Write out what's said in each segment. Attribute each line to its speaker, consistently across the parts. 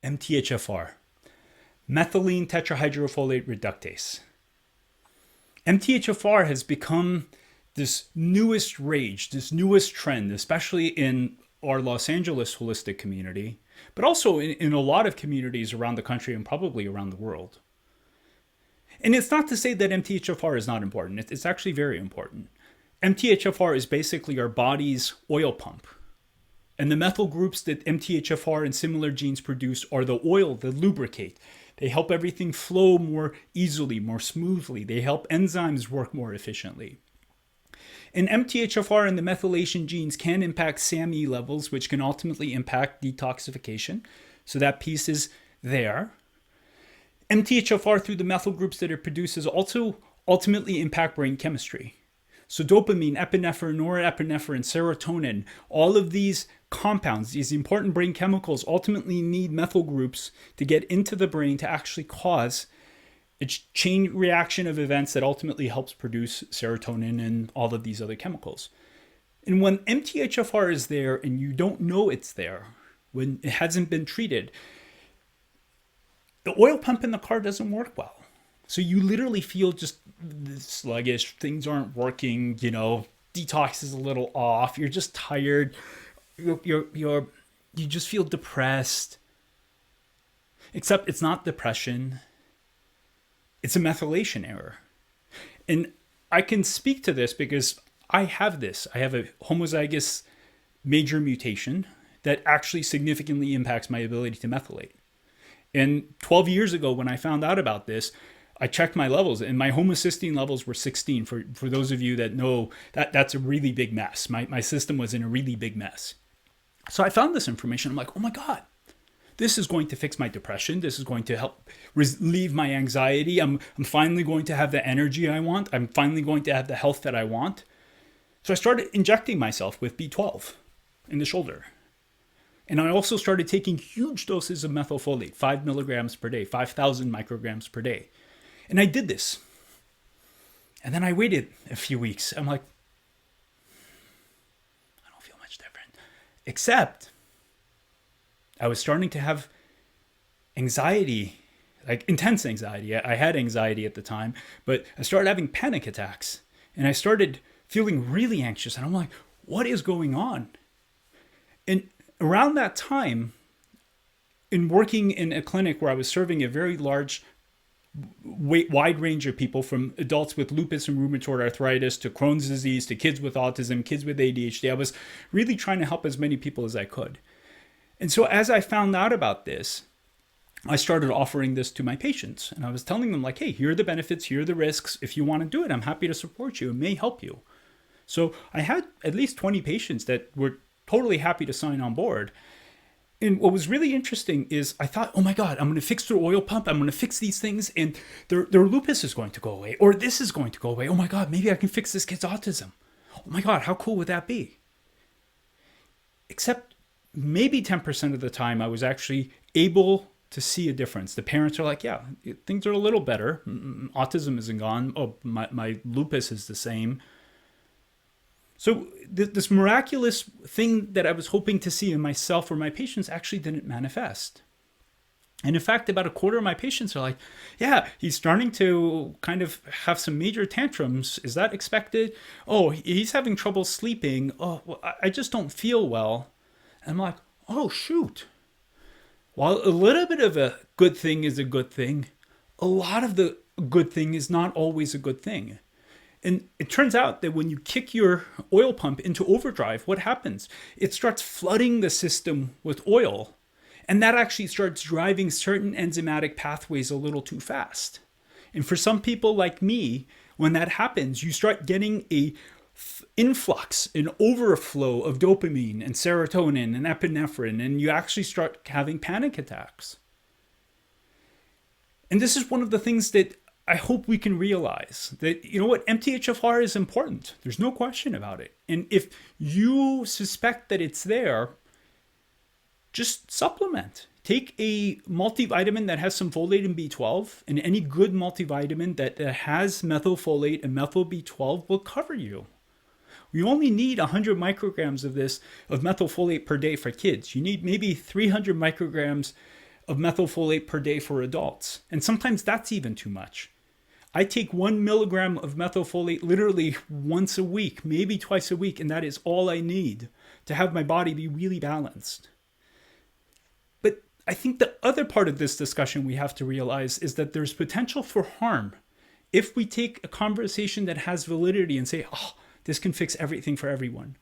Speaker 1: MTHFR, methylene tetrahydrofolate reductase. MTHFR has become this newest rage, this newest trend, especially in our Los Angeles holistic community, but also in a lot of communities around the country and probably around the world. And it's not to say that MTHFR is not important. It's actually very important. MTHFR is basically our body's oil pump. And the methyl groups that MTHFR and similar genes produce are the oil that lubricate. They help everything flow more easily, more smoothly. They help enzymes work more efficiently. And MTHFR and the methylation genes can impact SAMe levels, which can ultimately impact detoxification. So that piece is there. MTHFR through the methyl groups that it produces also ultimately impact brain chemistry. So dopamine, epinephrine, norepinephrine, serotonin, all of these compounds, these important brain chemicals ultimately need methyl groups to get into the brain to actually cause a chain reaction of events that ultimately helps produce serotonin and all of these other chemicals. And when MTHFR is there and you don't know it's there, when it hasn't been treated, the oil pump in the car doesn't work well. So you literally feel just sluggish, things aren't working, detox is a little off, you're just tired, you just feel depressed. Except it's not depression, it's a methylation error. And I can speak to this because I have this. I have a homozygous major mutation that actually significantly impacts my ability to methylate. And 12 years ago, when I found out about this, I checked my levels and my homocysteine levels were 16. For those of you that know, that's a really big mess. My system was in a really big mess. So I found this information. I'm like, oh my God, this is going to fix my depression. This is going to help relieve my anxiety. I'm finally going to have the energy I want. I'm finally going to have the health that I want. So I started injecting myself with B12 in the shoulder. And I also started taking huge doses of methylfolate, 5 milligrams per day, 5,000 micrograms per day. And I did this. And then I waited a few weeks. I'm like, I don't feel much different. Except I was starting to have anxiety, like intense anxiety. I had anxiety at the time, but I started having panic attacks. And I started feeling really anxious. And I'm like, what is going on? And around that time, in working in a clinic where I was serving a very large, wide range of people, from adults with lupus and rheumatoid arthritis to Crohn's disease to kids with autism, kids with ADHD, I was really trying to help as many people as I could. And so as I found out about this, I started offering this to my patients. And I was telling them like, hey, here are the benefits, here are the risks. If you want to do it, I'm happy to support you. It may help you. So I had at least 20 patients that were totally happy to sign on board. And what was really interesting is I thought, oh my God, I'm going to fix their oil pump. I'm going to fix these things and their lupus is going to go away, or this is going to go away. Oh my God, maybe I can fix this kid's autism. Oh my God, how cool would that be? Except maybe 10% of the time I was actually able to see a difference. The parents are like, yeah, things are a little better. Autism isn't gone. Oh, my lupus is the same. So this miraculous thing that I was hoping to see in myself or my patients actually didn't manifest. And in fact, about a quarter of my patients are like, yeah, he's starting to kind of have some major tantrums. Is that expected? Oh, he's having trouble sleeping. Oh, well, I just don't feel well. And I'm like, oh, shoot. While a little bit of a good thing is a good thing, a lot of the good thing is not always a good thing. And it turns out that when you kick your oil pump into overdrive, what happens? It starts flooding the system with oil. And that actually starts driving certain enzymatic pathways a little too fast. And for some people like me, when that happens, you start getting a influx, an overflow of dopamine and serotonin and epinephrine, and you actually start having panic attacks. And this is one of the things that I hope we can realize, that, you know what, MTHFR is important. There's no question about it. And if you suspect that it's there, just supplement. Take a multivitamin that has some folate and B12, and any good multivitamin that has methylfolate and methyl B12 will cover you. We only need 100 micrograms of this, of methylfolate per day for kids. You need maybe 300 micrograms of methylfolate per day for adults. And sometimes that's even too much. I take 1 milligram of methylfolate literally once a week, maybe twice a week, and that is all I need to have my body be really balanced. But I think the other part of this discussion we have to realize is that there's potential for harm if we take a conversation that has validity and say, oh, this can fix everything for everyone.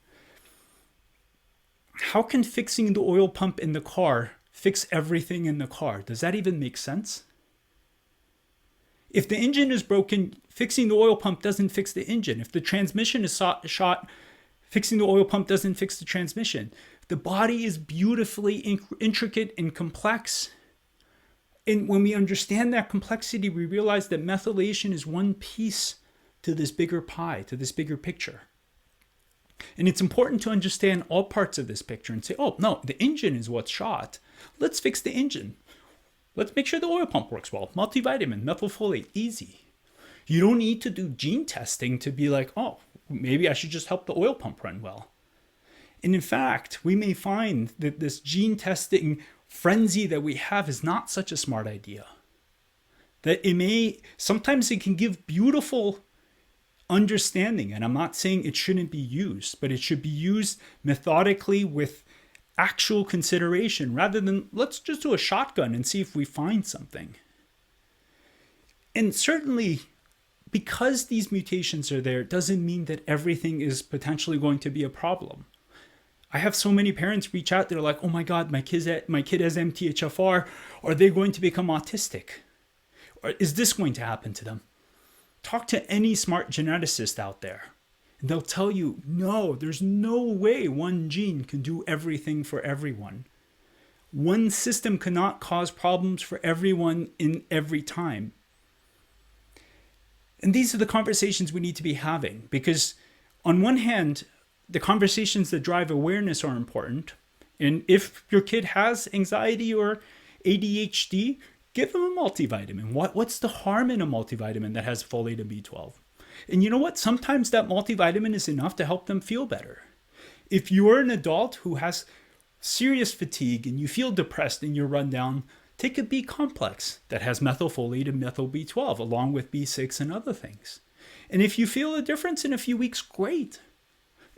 Speaker 1: How can fixing the oil pump in the car fix everything in the car? Does that even make sense? If the engine is broken, fixing the oil pump doesn't fix the engine. If the transmission is shot, fixing the oil pump doesn't fix the transmission. The body is beautifully intricate and complex. And when we understand that complexity, we realize that methylation is one piece to this bigger pie, to this bigger picture. And it's important to understand all parts of this picture and say, oh, no, the engine is what's shot. Let's fix the engine. Let's make sure the oil pump works well. Multivitamin, methylfolate, easy. You don't need to do gene testing to be like, oh, maybe I should just help the oil pump run well. And in fact, we may find that this gene testing frenzy that we have is not such a smart idea. That sometimes it can give beautiful understanding. And I'm not saying it shouldn't be used, but it should be used methodically with actual consideration rather than let's just do a shotgun and see if we find something. And certainly, because these mutations are there, doesn't mean that everything is potentially going to be a problem. I have so many parents reach out, they're like, oh my God, my kid has MTHFR. Are they going to become autistic? Or is this going to happen to them? Talk to any smart geneticist out there. And they'll tell you, no, there's no way one gene can do everything for everyone. One system cannot cause problems for everyone in every time. And these are the conversations we need to be having, because on one hand, the conversations that drive awareness are important. And if your kid has anxiety or ADHD, give them a multivitamin. What's the harm in a multivitamin that has folate and B12? And you know what? Sometimes that multivitamin is enough to help them feel better. If you're an adult who has serious fatigue and you feel depressed and you're run down, take a B complex that has methylfolate and methyl B12 along with B6 and other things. And if you feel a difference in a few weeks, great.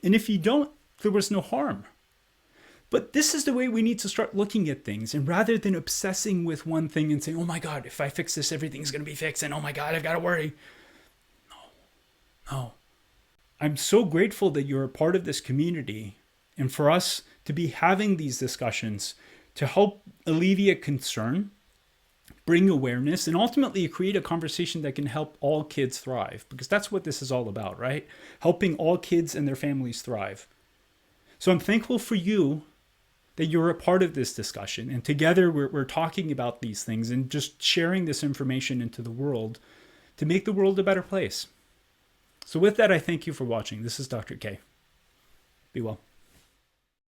Speaker 1: And if you don't, there was no harm. But this is the way we need to start looking at things. And rather than obsessing with one thing and saying, oh my God, if I fix this, everything's going to be fixed. And oh my God, I've got to worry. No. I'm so grateful that you're a part of this community and for us to be having these discussions to help alleviate concern, bring awareness, and ultimately create a conversation that can help all kids thrive, because that's what this is all about, right? Helping all kids and their families thrive. So I'm thankful for you that you're a part of this discussion, and together we're talking about these things and just sharing this information into the world to make the world a better place. So with that, I thank you for watching. This is Dr. K. Be well.